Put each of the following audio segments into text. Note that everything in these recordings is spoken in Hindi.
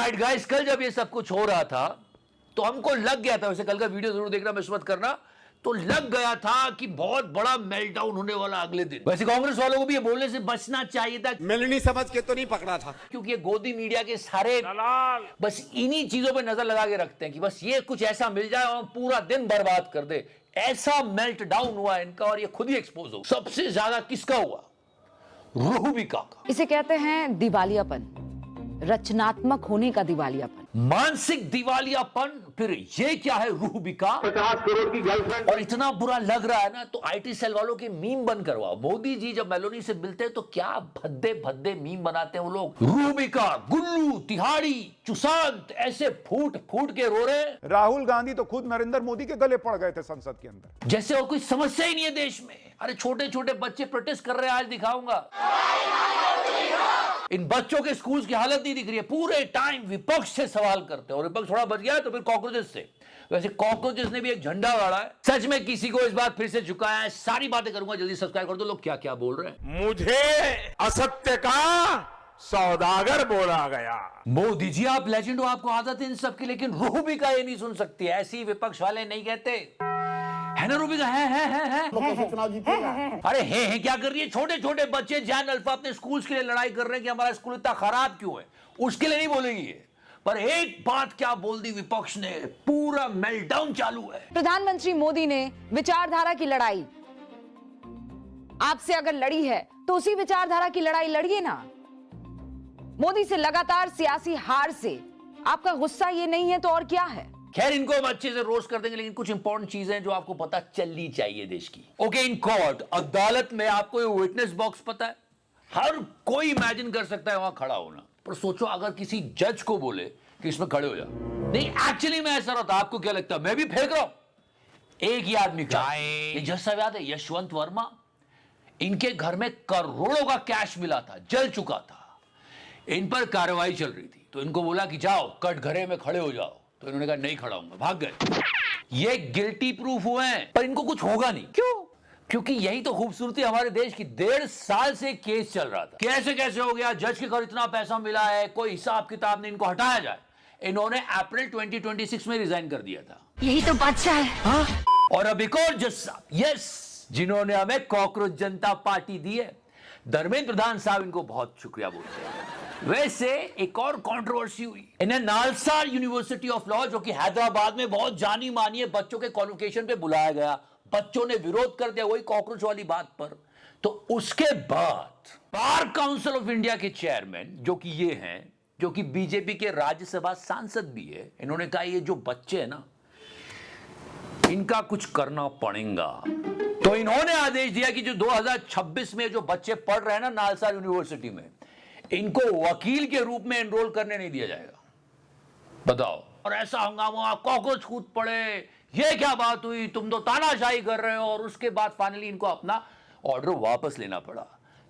ऑलराइट गाइस, कल जब ये सब कुछ हो रहा था तो हमको लग गया था, वैसे कल का वीडियो जरूर देखना, मिस मत करना, तो लग गया था कि बहुत बड़ा मेल्टडाउन होने वाला अगले दिन। वैसे कांग्रेस वालों को भी ये बोलने से बचना चाहिए था, मिलनी समझ के तो नहीं पकड़ा था, क्योंकि ये गोदी मीडिया के सारे दलाल बस इन्हीं चीजों पे नजर लगा के रखते हैं कि बस ये कुछ ऐसा मिल जाए और पूरा दिन बर्बाद कर दे। ऐसा मेल्टडाउन हुआ इनका और ये खुद ही एक्सपोज हो। सबसे ज्यादा किसका हुआ? रूबिका का। इसे कहते हैं दिवालियापन, रचनात्मक होने का दिवालियापन, मानसिक दिवालियापन। फिर ये क्या है? रूबिका 50 करोड़ की गर्लफ्रेंड। और इतना बुरा लग रहा है ना तो आईटी सेल वालों के मीम बंद करवाओ। मोदी जी जब मेलोनी से मिलते हैं तो क्या भद्दे भद्दे मीम बनाते हैं वो लोग। रूबिका, गुल्लू, तिहाड़ी, सुशांत ऐसे फूट फूट के रो रहे हैं राहुल गांधी तो खुद नरेंद्र मोदी के गले पड़ गए थे संसद के अंदर, जैसे और कोई समस्या ही नहीं है देश में। अरे छोटे छोटे बच्चे प्रोटेस्ट कर रहे हैं, आज दिखाऊंगा। इन बच्चों के स्कूल्स की हालत नहीं दिख रही है, पूरे टाइम विपक्ष से सवाल करते हैं और विपक्ष थोड़ा बच गया तो फिर कॉकरोचेस से। वैसे कॉकरोचेस ने भी एक झंडा गाड़ा है। सच में किसी को इस बार फिर से झुकाया है। सारी बातें करूंगा, जल्दी सब्सक्राइब कर दो। लोग क्या क्या बोल रहे हैं। मुझे असत्य का सौदागर बोला गया। मोदी जी आप लेजेंड हो, आपको आदत है इन सब की, लेकिन रूबिका ये नहीं सुन सकती। ऐसी विपक्ष वाले नहीं कहते है ना। रूबिका है। अरे है क्या कर रही है? छोटे छोटे बच्चे जैन अल्फा अपने स्कूल्स के लिए लड़ाई कर रहे हैं कि हमारा स्कूल इतना खराब क्यों है, उसके लिए नहीं बोलेगी ये। पर एक बात क्या बोल दी विपक्ष ने, पूरा मेल्टडाउन चालू है। प्रधानमंत्री मोदी ने विचारधारा की लड़ाई आपसे अगर लड़ी है तो उसी विचारधारा की लड़ाई लड़िए ना। मोदी से लगातार सियासी हार से आपका गुस्सा ये नहीं है तो और क्या है? खैर इनको हम अच्छे से रोस्ट कर देंगे, लेकिन कुछ इंपॉर्टेंट चीजें जो आपको पता चलनी चाहिए देश की। ओके, इन कोर्ट, अदालत में आपको ये विटनेस बॉक्स पता है, हर कोई इमेजिन कर सकता है वहां खड़ा होना। पर सोचो अगर किसी जज को बोले कि इसमें खड़े हो जा, नहीं एक्चुअली में ऐसा रहता। आपको क्या लगता है मैं भी फेंक रहा हूं? एक ही आदमी का, ये जज साहब याद है, यशवंत वर्मा, इनके घर में करोड़ों का कैश मिला था, जल चुका था, इन पर कार्रवाई चल रही थी, तो इनको बोला कि जाओ कटघरे में खड़े हो जाओ, तो इन्होंने कहा नहीं खड़ा हूंगा, भाग गए। ये गिल्टी प्रूफ हुए हैं, पर इनको कुछ होगा नहीं। क्यों? क्योंकि यही तो खूबसूरती हमारे देश की। 1.5 साल से केस चल रहा था, कैसे कैसे हो गया, जज के घर इतना पैसा मिला है, कोई हिसाब किताब नहीं, इनको हटाया जाए। इन्होंने अप्रैल 2026 में रिजाइन कर दिया था। यही तो बादशाह है। हाँ? और अब एक और जज साहब, यस, जिन्होंने हमें कॉकरोच जनता पार्टी दी है, धर्मेंद्र प्रधान साहब, इनको बहुत शुक्रिया बोलते हैं। वैसे एक और कंट्रोवर्सी हुई, इन्हें नालसार यूनिवर्सिटी ऑफ लॉ, जो कि हैदराबाद में बहुत जानी मानी है, बच्चों के क्वालिफिकेशन पे बुलाया गया, बच्चों ने विरोध कर दिया वही कॉकरोच वाली बात पर। तो उसके बाद बार काउंसिल ऑफ इंडिया के चेयरमैन, जो कि ये हैं, जो कि बीजेपी के राज्यसभा सांसद भी है, इन्होंने कहा ये जो बच्चे हैं ना, इनका कुछ करना पड़ेगा। तो इन्होंने आदेश दिया कि जो 2026 में जो बच्चे पढ़ रहे हैं ना नालसार यूनिवर्सिटी में, इनको वकील के रूप में एनरोल करने नहीं दिया जाएगा। बताओ। और ऐसा हंगामा, कॉकरोच कूद पड़े, ये क्या बात हुई, तुम तो तानाशाही कर रहे हो। और उसके बाद फाइनली इनको अपना ऑर्डर वापस लेना पड़ा।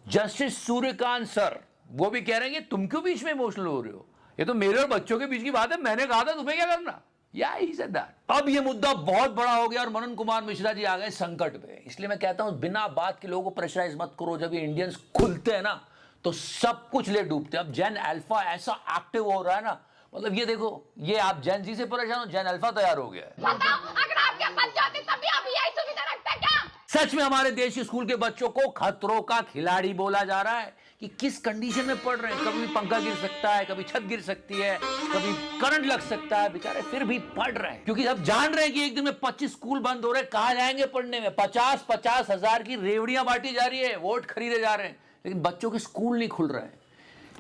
जस्टिस सूर्यकांत सर वो भी कह रहे हैं कि तुम क्यों बीच में इमोशनल हो रहे हो, ये तो मेरे और बच्चों के बीच की बात है, मैंने कहा था, तुम्हें क्या करना। या ही said that। अब ये मुद्दा बहुत बड़ा हो गया और मनन कुमार मिश्रा जी आ गए संकट पे। इसलिए मैं कहता हूं बिना बात के लोगों को प्रेशराइज मत करो। जब ये इंडियंस खुलते हैं ना तो सब कुछ ले डूबते हैं। अब जैन अल्फा ऐसा एक्टिव हो रहा है ना, मतलब ये देखो, ये आप जैन जी से परेशान हो, जैन अल्फा तैयार हो गया है। अगर आपके बन जाते तब भी आप यही सुविधा रखते क्या? सच में हमारे देश के स्कूल के बच्चों को खतरों का खिलाड़ी बोला जा रहा है कि किस कंडीशन में पढ़ रहे हैं। कभी पंखा गिर सकता है, कभी छत गिर सकती है, कभी करंट लग सकता है, बेचारे फिर भी पढ़ रहे हैं। क्योंकि अब जान रहे हैं कि एक दिन में 25 स्कूल बंद हो रहे हैं, कहां जाएंगे पढ़ने में। 50-50 हजार की रेवड़ियां बांटी जा रही है, वोट खरीदे जा रहे हैं, लेकिन बच्चों के स्कूल नहीं खुल रहे हैं।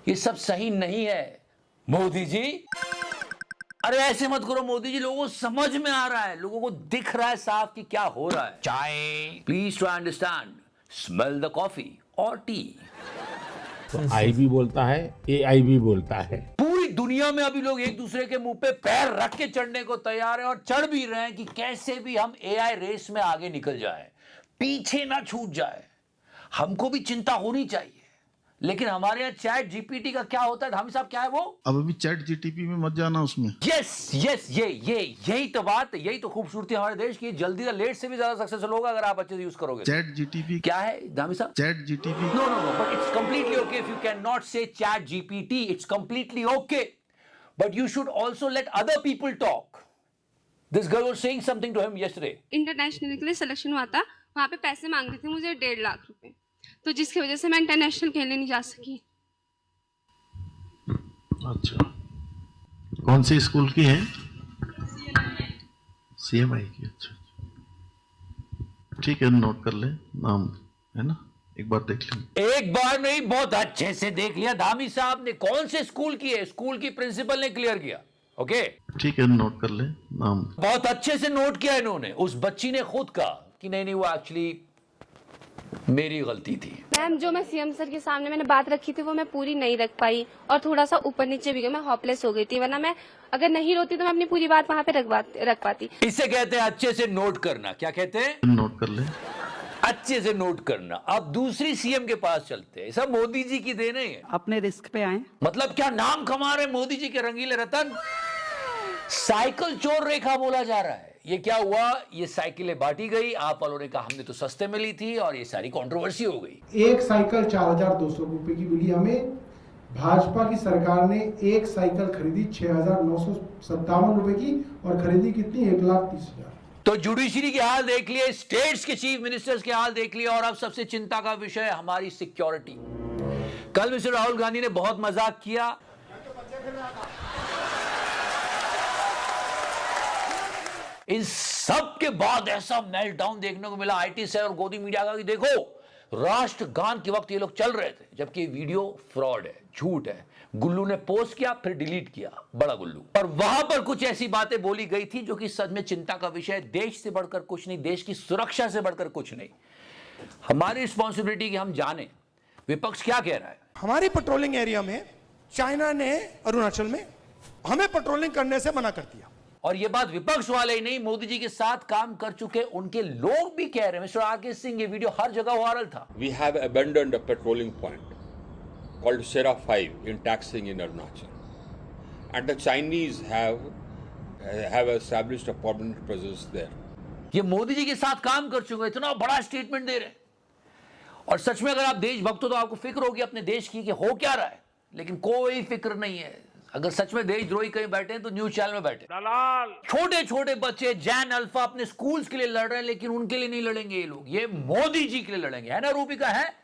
ये सब सही नहीं है मोदी जी। अरे ऐसे मत करो मोदी जी, लोगों को समझ में आ रहा है, लोगों को दिख रहा है साफ कि क्या हो रहा है। चाय please try understand, smell the coffee और टी। तो आई भी बोलता है, AI भी बोलता है। पूरी दुनिया में अभी लोग एक दूसरे के मुंह पे पैर रख के चढ़ने को तैयार हैं और चढ़ भी रहे हैं कि कैसे भी हम AI रेस में आगे निकल जाए, पीछे ना छूट जाए। हमको भी चिंता होनी चाहिए, लेकिन हमारे यहाँ चैट जीपीटी का क्या होता है धामी साहब, क्या है वो? अब अभी चैट जीटीपी में मत जाना उसमें। यस यही तो बात है, यही तो खूबसूरती हमारे देश की। जल्दी या लेट से भी ज्यादा सक्सेसफुल होगा अगर आप अच्छे से यूज करोगे। चैट जीटीपी क्या है धामी साहब? Chat GTP No, but it's completely okay if you cannot say chat GPT. It's completely okay. but you should also let other people talk. This girl was saying something to him yesterday. International के लिए सिलेक्शन हुआ था, वहाँ पे पैसे मांग रहे थे मुझे 1.5 लाख रुपए, तो जिसकी वजह से मैं इंटरनेशनल खेलने नहीं जा सकी। अच्छा, कौन सी स्कूल की है? CMI की। अच्छा, ठीक है, नोट कर ले, नाम है ना, एक बार देख लें। एक बार नहीं, बहुत अच्छे से देख लिया धामी साहब ने। कौन से स्कूल की है, स्कूल की प्रिंसिपल ने क्लियर किया। ओके, ठीक है, नोट कर ले, नाम। बहुत अच्छे से नोट किया इन्होंने। उस बच्ची ने खुद कहा कि नहीं वो एक्चुअली मेरी गलती थी। मैम, जो मैं सीएम सर के सामने मैंने बात रखी थी वो मैं पूरी नहीं रख पाई और थोड़ा सा ऊपर नीचे भी गई, मैं होपलेस हो गई थी, वरना मैं अगर नहीं रोती तो मैं अपनी पूरी बात वहाँ पे रख पाती। इसे कहते हैं अच्छे से नोट करना। क्या कहते हैं? नोट कर ले, अच्छे से नोट करना। अब दूसरी सीएम के पास चलते हैं। सब मोदी जी की देन है। अपने रिस्क पे आए। मतलब क्या नाम कमा रहे मोदी जी के रंगीले रतन। साइकिल चोर रेखा बोला जा रहा है। ये क्या हुआ, ये साइकिलें बांटी गई, आप वालों ने कहा हमने तो सस्ते में ली थी और ये सारी कंट्रोवर्सी हो गई। एक साइकिल 4,200 रुपए की मिली हमें। भाजपा की सरकार ने एक साइकिल खरीदी 6,957 रुपए की और खरीदी कितनी, 1,30,000। तो जुडिशरी के हाल देख लिए, स्टेट्स के चीफ मिनिस्टर्स के हाल देख लिए, और अब सबसे चिंता का विषय हमारी सिक्योरिटी। कल मिस्टर राहुल गांधी ने बहुत मजाक किया। इन सब के बाद ऐसा मेल्टडाउन देखने को मिला आईटी सेल और गोदी मीडिया का कि देखो राष्ट्रगान के वक्त ये लोग चल रहे थे, जबकि ये वीडियो फ्रॉड है, झूठ है। गुल्लू ने पोस्ट किया, फिर डिलीट किया, बड़ा गुल्लू। और वहां पर कुछ ऐसी बातें बोली गई थी जो कि सच में चिंता का विषय है। देश से बढ़कर कुछ नहीं, देश की सुरक्षा से बढ़कर कुछ नहीं। हमारी रिस्पॉन्सिबिलिटी कि हम जाने विपक्ष क्या कह रहा है। हमारी पेट्रोलिंग एरिया में चाइना ने अरुणाचल में हमें पेट्रोलिंग करने से मना कर दिया। और ये बात विपक्ष वाले ही नहीं, मोदी जी के साथ काम कर चुके उनके लोग भी कह रहे हैं। मिस्टर आर के सिंह, ये वीडियो हर जगह वायरल था। We have abandoned a patrolling point called Sera 5 in Taxing in Arunachal, and the Chinese have established a permanent presence there. ये मोदी जी के साथ काम कर चुके, इतना बड़ा स्टेटमेंट दे रहे हैं। और सच में अगर आप देशभक्त हो तो आपको फिक्र होगी अपने देश की कि हो क्या रहा है, लेकिन कोई फिक्र नहीं है। अगर सच में देशद्रोही कहीं बैठे हैं तो न्यूज चैनल में बैठे। दलाल। छोटे छोटे बच्चे जैन अल्फा अपने स्कूल्स के लिए लड़ रहे हैं, लेकिन उनके लिए नहीं लड़ेंगे ये लोग, ये मोदी जी के लिए लड़ेंगे। है ना रूपिका? है।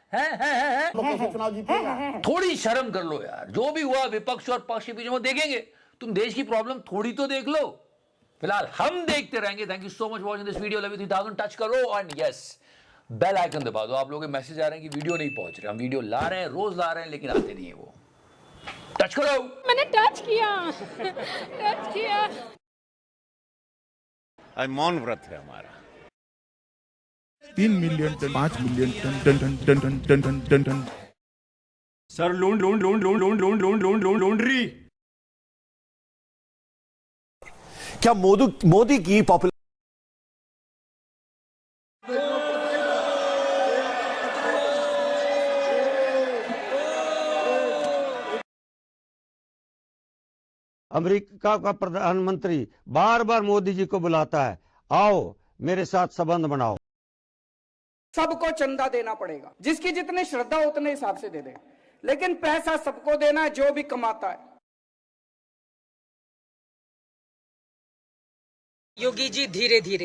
थोड़ी शर्म कर लो यार। जो भी हुआ विपक्ष और पक्ष के बीच में देखेंगे, तुम देश की प्रॉब्लम थोड़ी तो देख लो। फिलहाल हम देखते रहेंगे। Thank you so much watching this video. Love you 3000 touch करो एंड यस बेल आइकन दबा दो। आप लोगों के मैसेज आ रहे हैं कि वीडियो नहीं पहुंच रहे। हम वीडियो ला रहे हैं, रोज ला रहे हैं, लेकिन आते नहीं है वो। टच करो। मैंने टच किया। आज मौन व्रत है हमारा। 3 million ton, 5 million ton ton ton ton ton ton ton ton ton. Sir लूंड्री। क्या मोदी की पॉपुलर अमेरिका का प्रधानमंत्री बार बार मोदी जी को बुलाता है, आओ मेरे साथ संबंध बनाओ। सबको चंदा देना पड़ेगा, जिसकी जितनी श्रद्धा उतने हिसाब से दे दे, लेकिन पैसा सबको देना है जो भी कमाता है। योगी जी धीरे धीरे